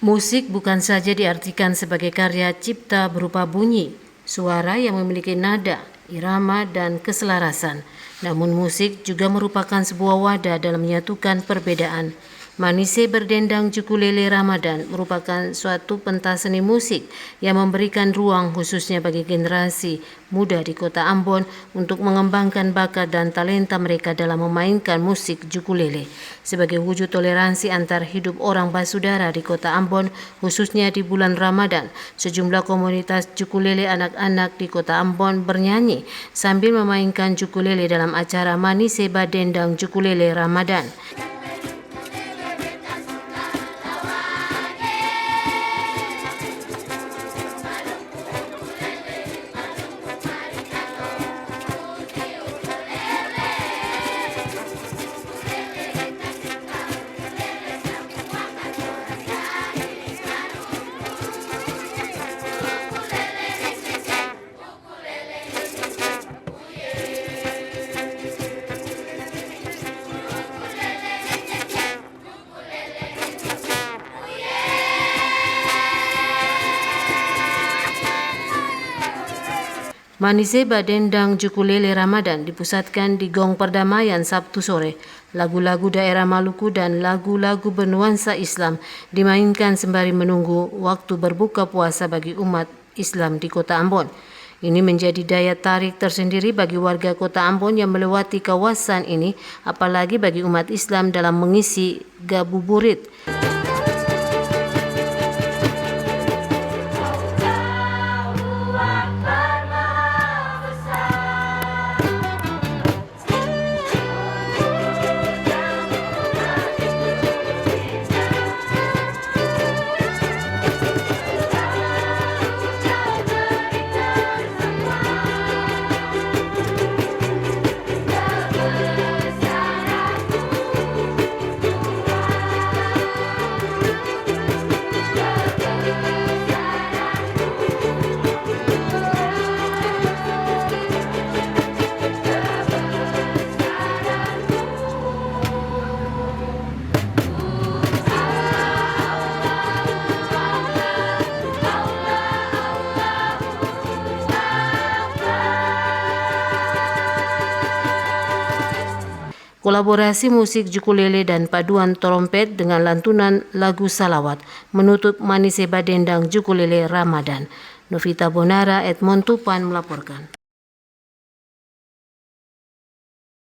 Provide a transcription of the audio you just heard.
Musik bukan saja diartikan sebagai karya cipta berupa bunyi, suara yang memiliki nada, irama, dan keselarasan. Namun musik juga merupakan sebuah wadah dalam menyatukan perbedaan. Manise berdendang Jukulele Ramadan merupakan suatu pentas seni musik yang memberikan ruang khususnya bagi generasi muda di kota Ambon untuk mengembangkan bakat dan talenta mereka dalam memainkan musik Jukulele. Sebagai wujud toleransi antar hidup orang basudara di kota Ambon, khususnya di bulan Ramadan, sejumlah komunitas Jukulele anak-anak di kota Ambon bernyanyi sambil memainkan Jukulele dalam acara Manise berdendang Jukulele Ramadan. Manise berdendang Jukulele Ramadan dipusatkan di Gong Perdamaian Sabtu sore. Lagu-lagu daerah Maluku dan lagu-lagu bernuansa Islam dimainkan sembari menunggu waktu berbuka puasa bagi umat Islam di kota Ambon. Ini menjadi daya tarik tersendiri bagi warga kota Ambon yang melewati kawasan ini, apalagi bagi umat Islam dalam mengisi ngabuburit. Kolaborasi musik Jukulele dan paduan trompet dengan lantunan lagu salawat menutup Manise berdendang Jukulele Ramadan. Novita Bonara, Edmond Tupan melaporkan.